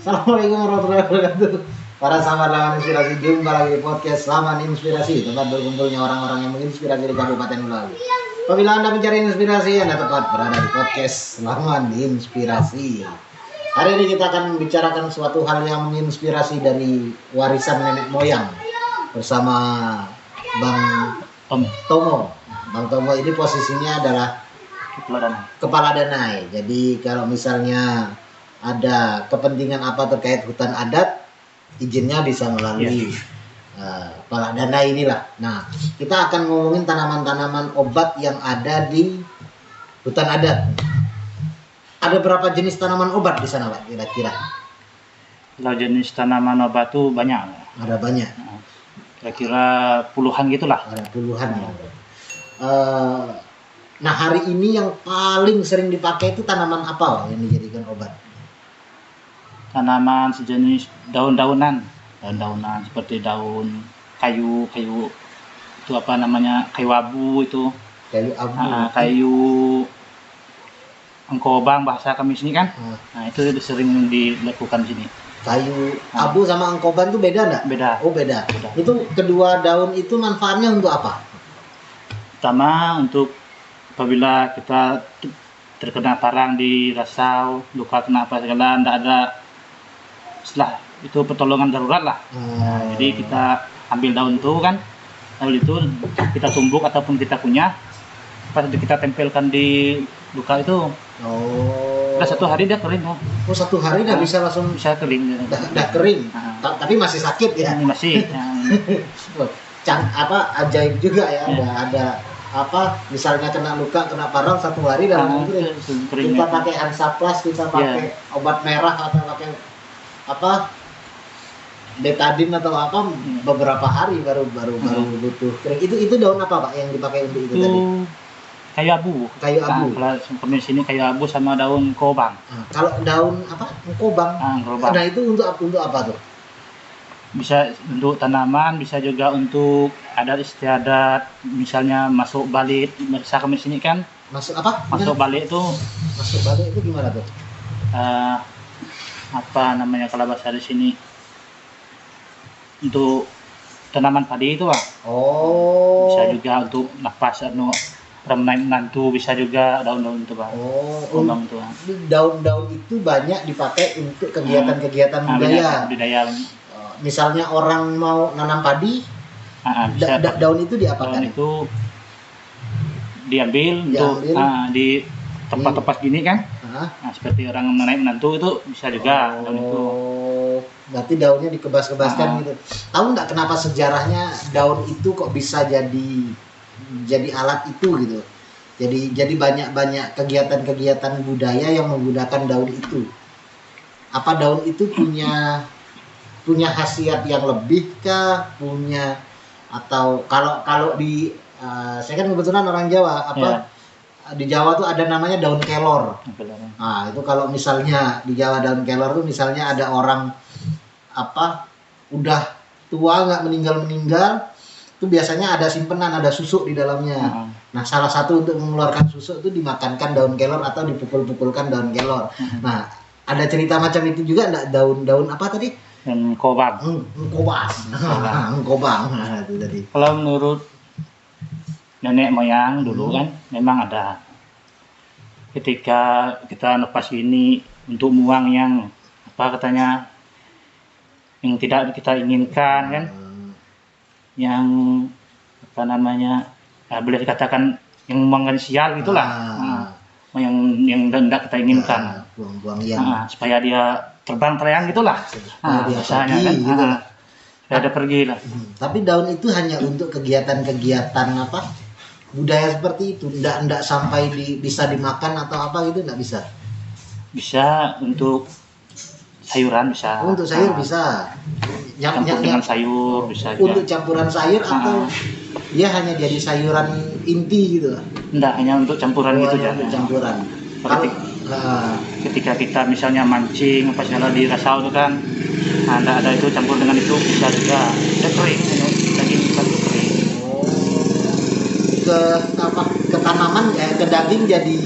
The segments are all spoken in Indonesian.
Assalamualaikum warahmatullahi wabarakatuh. Para sahabat Laman Inspirasi, jumpa lagi di podcast Laman Inspirasi, tempat berkumpulnya orang-orang yang menginspirasi di Kabupaten Melawi. Apabila Anda mencari inspirasi, Anda tepat berada di podcast Laman Inspirasi. Hari ini kita akan membicarakan suatu hal yang menginspirasi dari warisan nenek moyang bersama Bang Tomo. Bang Tomo ini posisinya adalah Kepala Danai. Jadi kalau misalnya ada kepentingan apa terkait hutan adat, izinnya bisa melalui Kepala Danai inilah. Nah, kita akan ngomongin tanaman-tanaman obat yang ada di hutan adat. Ada berapa jenis tanaman obat di sana, Pak? Kira-kira? Kalau jenis tanaman obat tuh banyak. Ada banyak. Kira-kira puluhan gitulah. Ada puluhan ya. Nah, hari ini yang paling sering dipakai itu tanaman apa, Pak, yang dijadikan obat? Tanaman sejenis daun-daunan seperti daun kayu itu apa namanya, kayu abu itu, Kayu abu. kayu engkobang bahasa kami sini kan. Nah, itu sering dilakukan di sini. Kayu abu sama engkoban itu beda enggak? Beda. Oh, beda. Itu kedua daun itu manfaatnya untuk apa? Pertama, untuk apabila kita terkena parang di rasau, luka kenapa segala, tidak ada setelah itu pertolongan darurat lah. Nah, jadi kita ambil daun itu kan, lalu itu kita tumbuk ataupun kita kunyah, pas kita tempelkan di luka itu. Udah 1 hari dia kering. Oh, 1 hari udah bisa langsung bisa kering. Udah kering. Tapi masih sakit ya? Masih. Ajaib juga ya. Ada apa, misalnya kena luka, kena parang 1 hari dalam kering. Kita pakai Hansaplast, kita pakai obat merah atau pakai apa, betadine atau apa, beberapa hari baru butuh kering. Itu daun apa, Pak, yang dipakai untuk itu tadi? Kayu abu. Kalau seperti sini kayu abu sama daun kobang. Kalau daun apa? Kobang. Nah, itu untuk apa tuh? Bisa untuk tanaman, bisa juga untuk adat istiadat, misalnya masuk balik. Bahasa kami sini kan. Masuk apa? Masuk balik itu. Masuk balik itu gimana tuh? Apa namanya kalau bahasa di sini, untuk tanaman padi itu, Pak. Oh. Bisa juga untuk napas menantu, bisa juga daun-daun itu, Pak. Kembang itu. Daun-daun itu banyak dipakai untuk kegiatan-kegiatan budaya. Misalnya orang mau nanam padi, daun itu diapakan? Daun itu diambil untuk di tempat-tempat gini kan. Nah, seperti orang menantu itu bisa juga daun itu. Berarti daunnya dikebas-kebaskan gitu. Tahu nggak kenapa sejarahnya daun itu kok bisa jadi alat itu gitu? Jadi banyak kegiatan-kegiatan budaya yang menggunakan daun itu. Apa daun itu punya khasiat yang lebih kah? Atau kalau di saya kan kebetulan orang Jawa, di Jawa tuh ada namanya daun kelor. Nah, itu kalau misalnya di Jawa daun kelor tuh misalnya ada orang apa udah tua nggak meninggal, itu biasanya ada simpenan, ada susuk di dalamnya. Nah, salah satu untuk mengeluarkan susuk itu dimakankan daun kelor atau dipukul-pukulkan daun kelor. Nah, ada cerita macam itu juga enggak? Daun apa tadi? Kobang. Kobang. Nah, itu tadi. Kalau menurut nenek moyang dulu kan memang ada, ketika kita lepas ini untuk buang yang apa katanya, yang tidak kita inginkan kan, yang apa namanya, boleh dikatakan yang membuangkan sial gitulah. Yang tidak kita inginkan, buang-buang yang supaya dia terbang terang gitulah. Biasanya kan gitu. Ada pergi lah. Tapi daun itu hanya untuk kegiatan-kegiatan apa budaya seperti itu, enggak sampai bisa dimakan atau apa gitu, enggak bisa. Bisa untuk sayuran bisa. Untuk sayur bisa. Dengan sayur bisa. Untuk campuran sayur atau dia hanya jadi sayuran inti gitu? Enggak, hanya untuk campuran gitu aja. Campuran. Ketika kita misalnya mancing apa segala di rasau itu kan, ada itu campur dengan itu bisa juga. Dia kering, daging ikan itu kering. Ke tanaman, ke daging jadi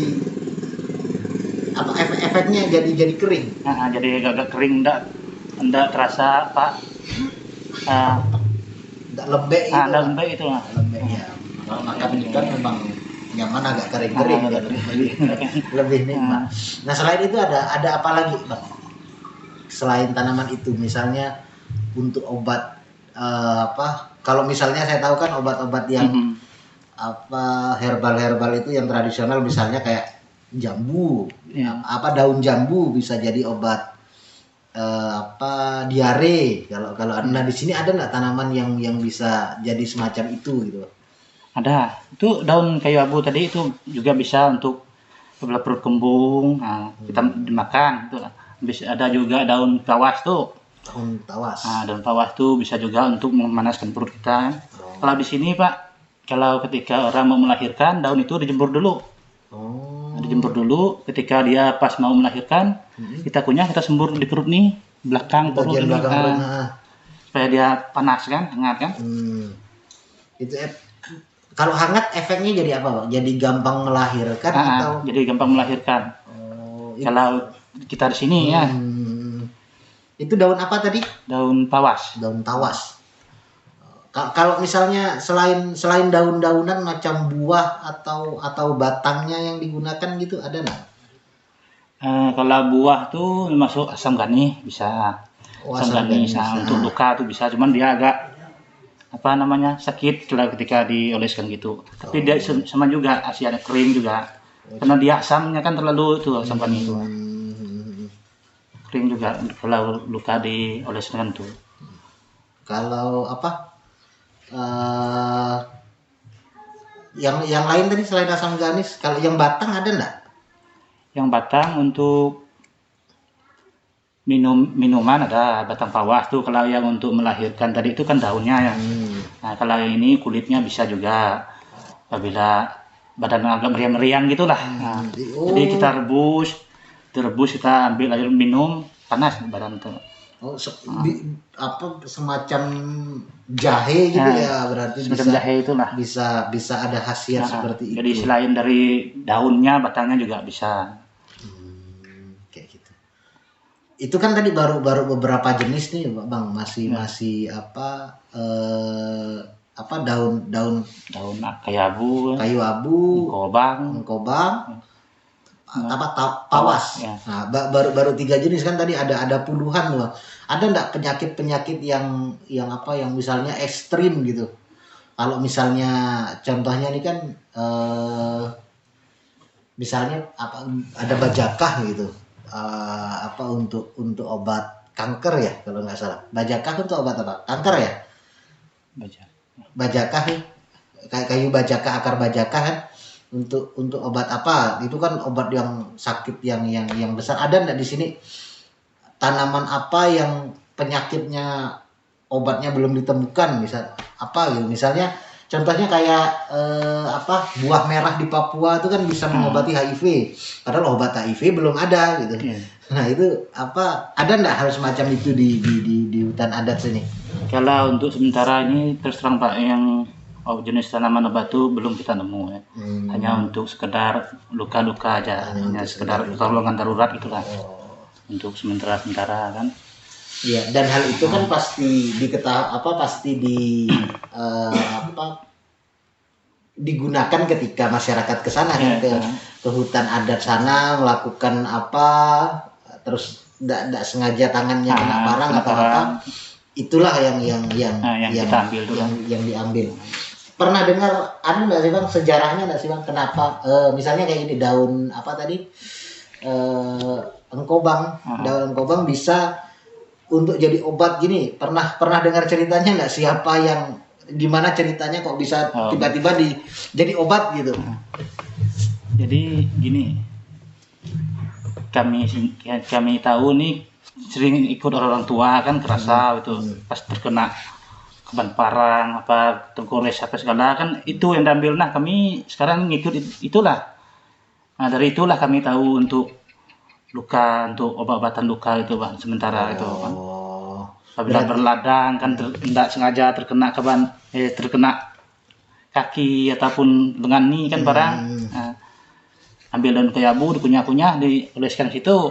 apa efeknya jadi kering. Jadi agak kering, enggak terasa apa, Nggak lembek gitu. enggak lembek itu lah. Lembek ya. Kalau makan ikan memang nyaman agak kering-kering ya, lebih nikmat. Nah selain itu ada apa lagi bang? Selain tanaman itu, misalnya untuk obat apa? Kalau misalnya saya tahu kan obat-obat yang apa herbal itu yang tradisional, misalnya kayak jambu, apa daun jambu bisa jadi obat apa diare. Kalau nah di sini ada nggak tanaman yang bisa jadi semacam itu gitu? Ada. Itu daun kayu abu tadi itu juga bisa untuk apabila perut kembung, kita dimakan itu. Bisa ada juga daun tawas tuh. Daun tawas. Daun tawas tuh bisa juga untuk memanaskan perut kita. Kalau di sini Pak, kalau ketika orang mau melahirkan, daun itu dijemur dulu. Dijemur dulu. Ketika dia pas mau melahirkan, kita kunyah, kita sembur di perut nih, belakang perut ini, supaya dia panas kan, hangat kan. Itu kalau hangat efeknya jadi apa Pak? Jadi gampang melahirkan atau? Jadi gampang melahirkan. Kalau kita di sini ya. Itu daun apa tadi? Daun tawas. Daun tawas. Kalau misalnya selain daun-daunan macam buah atau batangnya yang digunakan gitu, ada nggak? Kalau buah tuh masuk asam ganih bisa. Asam ganih bisa. Untuk luka tuh bisa, cuman dia agak apa namanya sakit ketika dioleskan gitu. Tapi dia sama juga asiannya kering juga. Karena dia asamnya kan terlalu itu asam ganih itu. Kering juga kalau luka dioleskan tuh. Kalau apa? Yang lain tadi selain asam ganis, kalau yang batang ada enggak? Yang batang untuk minuman ada batang tawas tuh. Kalau yang untuk melahirkan tadi itu kan daunnya ya. Nah kalau yang ini kulitnya bisa juga apabila badan agak meriang-meriang gitulah. Jadi kita rebus kita ambil air minum, panas badan tuh. Apa semacam jahe gitu ya, berarti semacam jahe itulah. Bisa ada khasiat seperti itu. Jadi selain dari daunnya, batangnya juga bisa. Kayak gitu. Itu kan tadi baru beberapa jenis nih bang, masih apa daun kayu abu, engkobang, tawas. Nah, baru 3 jenis kan tadi, ada puluhan loh. Ada enggak penyakit yang misalnya ekstrim gitu? Kalau misalnya contohnya ini kan misalnya apa, ada bajakah gitu. Apa untuk obat kanker ya kalau nggak salah. Bajakah untuk obat apa? Kanker ya? Bajakah nih. Kayu bajakah, akar bajakah kan. Untuk obat apa? Itu kan obat yang sakit yang besar. Ada enggak di sini tanaman apa yang penyakitnya obatnya belum ditemukan, misal apa gitu? Misalnya contohnya kayak buah merah di Papua itu kan bisa mengobati HIV. Padahal obat HIV belum ada gitu. Nah, itu apa, ada enggak hal semacam itu di hutan adat sini? Kalau untuk sementara ini terus terang Pak, yang jenis tanaman obat itu belum kita nemu ya. Hanya untuk sekedar luka-luka aja, hanya sekedar pertolongan darurat itulah. Untuk sementara kan. Iya, dan hal itu kan pasti digunakan ketika masyarakat ke sana ke hutan adat sana melakukan apa, terus enggak sengaja tangannya kena barang atau apa. Itulah yang kita ambil dulu. Yang diambil. Pernah dengar ada enggak sih Bang sejarahnya enggak sih Bang, kenapa misalnya kayak ini daun apa tadi? Engkobang, daun engkobang bisa untuk jadi obat gini. Pernah dengar ceritanya nggak, siapa yang gimana ceritanya kok bisa tiba-tiba jadi obat gitu? Jadi gini, kami tahu nih sering ikut orang tua kan kerasa itu pas terkena keban parang apa tergores apa segala kan itu yang diambil. Nah kami sekarang ngikut itulah. Nah dari itulah kami tahu untuk luka, untuk obat-obatan luka itu Bang, sementara itu kan. Apabila berladang kan tidak sengaja terkena terkena kaki ataupun lengan nih kan barang. ambil daun kayu abu, dikunyah-kunyah, dioleskan situ.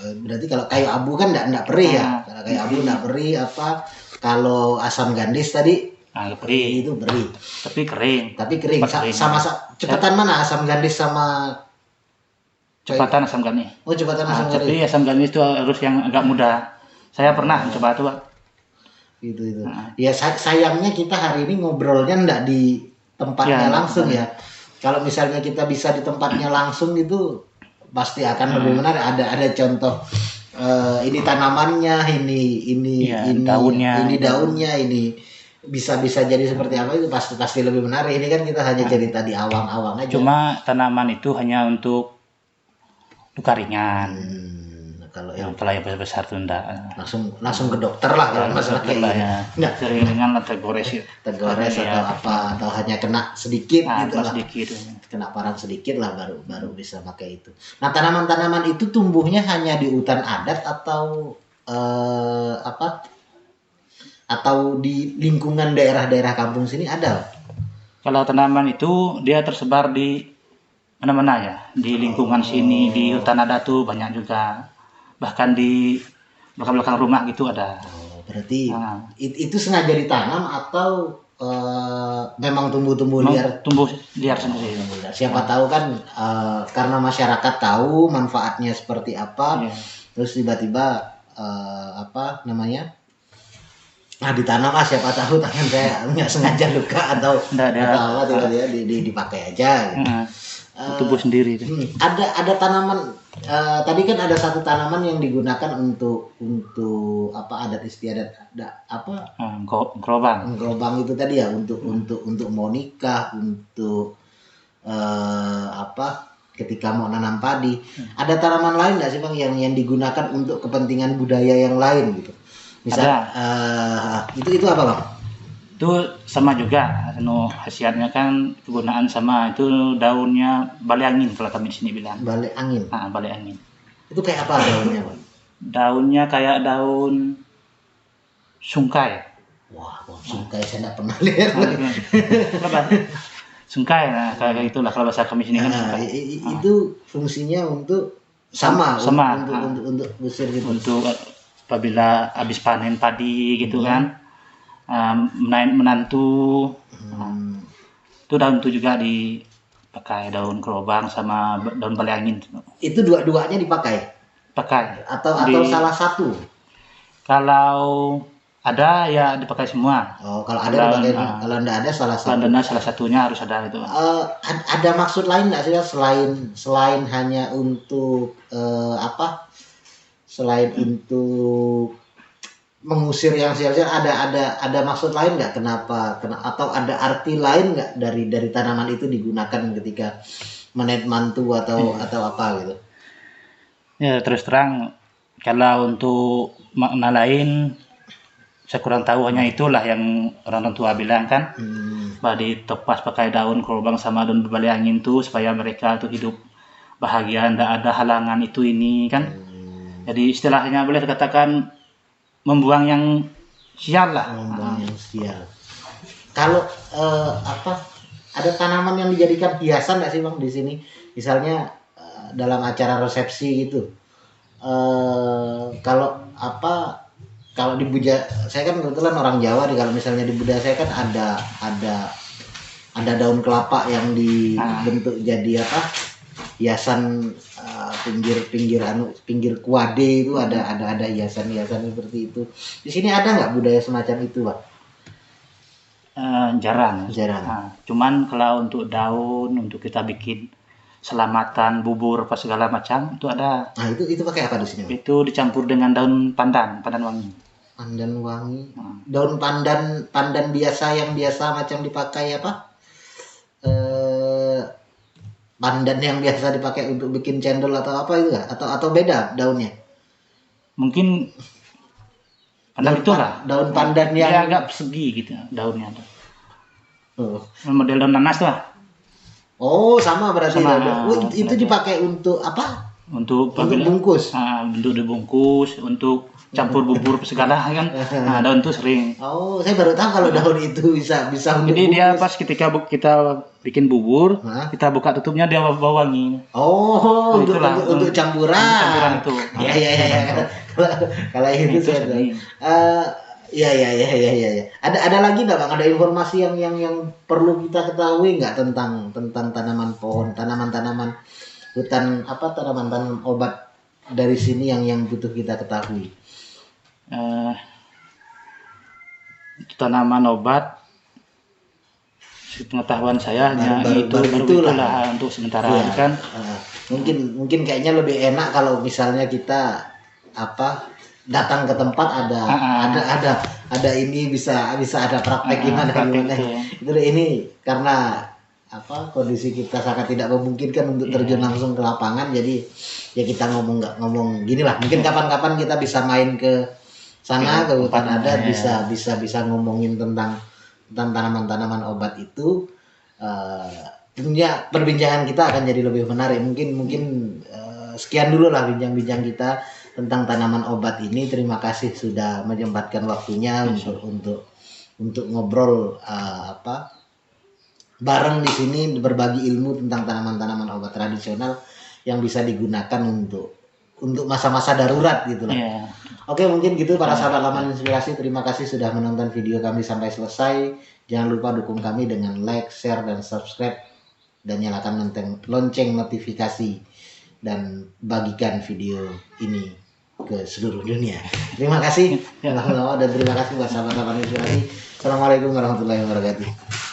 Berarti kalau kayu abu kan enggak perih ya. Ah, Kalau kayu abu enggak perih apa? Kalau asam gandis tadi perih, itu perih. tapi kering. Tapi kering. Cepat kering. Sama cepatan mana asam gandis sama Cepatan asam ganis. Oh, cepatan asam gandis. Tapi asam ganis itu harus yang agak muda. Saya pernah mencoba itu, Pak. Itu. Ya sayangnya kita hari ini ngobrolnya enggak di tempatnya langsung ya. Kalau misalnya kita bisa di tempatnya langsung itu pasti akan lebih menarik. Ada contoh ini tanamannya, ini daunnya, ini bisa jadi seperti apa itu pasti lebih menarik. Ini kan kita hanya cerita di awang-awang aja. Cuma tanaman itu hanya untuk luka ringan. Kalau yang besar itu enggak. Langsung ke dokter lah kalau masalah kayak gitu. Nah, ringan lah tergores atau apa, atau hanya kena sedikit gitu lah. Sedikit. Kena parang sedikit lah baru bisa pakai itu. Nah, tanaman-tanaman itu tumbuhnya hanya di hutan adat atau atau di lingkungan daerah-daerah kampung sini ada? Kalau tanaman itu dia tersebar di mana-mana ya, di lingkungan sini, di hutan adat tuh banyak juga. Bahkan di belakang rumah gitu ada. Berarti itu sengaja ditanam atau memang tumbuh liar? Tumbuh liar sendiri. Siapa tahu kan karena masyarakat tahu manfaatnya seperti apa, terus tiba-tiba ditanam siapa tahu tangan saya nggak sengaja luka atau apa tiba-tiba dipakai aja. Gitu. Tumbuh sendiri. Ada tanaman tadi kan ada satu tanaman yang digunakan untuk adat istiadat gerobang itu tadi ya untuk mau nikah, untuk ketika mau nanam padi. Ada tanaman lain nggak sih Bang yang digunakan untuk kepentingan budaya yang lain gitu? Misal itu apa Bang? Itu sama juga, khasiatnya kan kegunaan sama, itu daunnya bale angin kalau kami di sini bilang. Bale angin. Bale angin. Itu kayak apa daunnya, Bang? Daunnya kayak daun sungkai. Wah, sungkai saya tidak pernah lihat. Sungkai, kayak itulah kalau bahasa kami sini kan. Itu fungsinya untuk untuk busur gitu. Untuk apabila habis panen padi gitu kan. Menantu itu daun itu juga dipakai, daun gerobang sama daun bale angin. Itu dua-duanya dipakai atau salah satu? Kalau ada ya dipakai semua. Kalau ada dipakai, kalau enggak ada salah satu. Kalau salah satunya harus ada itu. Ada maksud lain nggak sih selain hanya untuk selain untuk mengusir yang sial-sial, ada maksud lain nggak atau ada arti lain nggak dari tanaman itu digunakan ketika menet mantu atau apa gitu? Ya terus terang kalau untuk makna lain saya kurang tahu, hanya itulah yang orang tua bilang kan, bahwa ditopas pakai daun gerobang sama daun bale angin tuh supaya mereka tuh hidup bahagia, nggak ada halangan itu ini kan. Jadi istilahnya boleh dikatakan membuang yang sial lah. Membuang yang sial. Kalau ada tanaman yang dijadikan hiasan nggak sih Bang di sini? Misalnya dalam acara resepsi gitu. Kalau di budaya saya kan kebetulan orang Jawa nih, kalau misalnya di budaya saya kan ada daun kelapa yang dibentuk jadi hiasan pinggir kuade itu ada hiasan seperti itu. Di sini ada nggak budaya semacam itu, Pak? Jarang. Cuman kalau untuk daun, untuk kita bikin selamatan, bubur apa segala macam itu ada. Nah, itu pakai apa di sini, Pak? Itu dicampur dengan daun pandan wangi. Pandan wangi. Daun pandan biasa yang biasa macam dipakai apa? Pandan yang biasa dipakai untuk bikin cendol atau apa itu nggak? Atau beda daunnya? Mungkin pandan itu lah. Daun pandan yang agak persegi gitu daunnya tuh. Model daun nanas tuh. Oh, sama berarti. Itu dipakai untuk apa? Untuk bungkus. Untuk dibungkus, untuk campur bubur segala kan. Nah, daun itu sering. Oh, saya baru tahu kalau daun itu bisa untuk Jadi dia bungkus. pas ketika kita bikin bubur, Hah? kita buka tutupnya dia bau wangi. Oh, Nah, itulah, untuk campuran. untuk campuran itu. Ya, ya, ya, ya. Kalau itu Itu saya tahu. sering. Ya, ya, ya, ya, ya, ya. Ada lagi nggak Bang? Ada informasi yang perlu kita ketahui nggak tentang tanaman pohon, tanaman-tanaman hutan apa tanaman-tanaman obat dari sini yang butuh kita ketahui? Eh, Tanaman obat, pengetahuan saya hanya Baru itulah itulah. untuk sementara Iya. kan. Mungkin kayaknya lebih enak kalau misalnya kita datang ke tempat ada ini bisa ada praktek gimana praktek gimana. itu. Ini karena kondisi kita sangat tidak memungkinkan untuk terjun langsung ke lapangan, jadi ya kita ngomong gini lah. Mungkin kapan-kapan kita bisa main ke sana ke hutan adat, bisa ngomongin tentang tanaman-tanaman obat itu. Tentunya perbincangan kita akan jadi lebih menarik. Mungkin sekian dulu lah bincang-bincang kita tentang tanaman obat ini. Terima kasih sudah menyempatkan waktunya untuk ngobrol bareng di sini, berbagi ilmu tentang tanaman-tanaman obat tradisional yang bisa digunakan untuk masa-masa darurat gitu lah. Iya. Oke, mungkin gitu para sahabat Laman Inspirasi. Terima kasih sudah menonton video kami sampai selesai. Jangan lupa dukung kami dengan like, share, dan subscribe, dan nyalakan lonceng notifikasi, dan bagikan video ini ke seluruh dunia. Terima kasih dan terima kasih buat sahabat Laman Inspirasi. Assalamualaikum warahmatullahi wabarakatuh.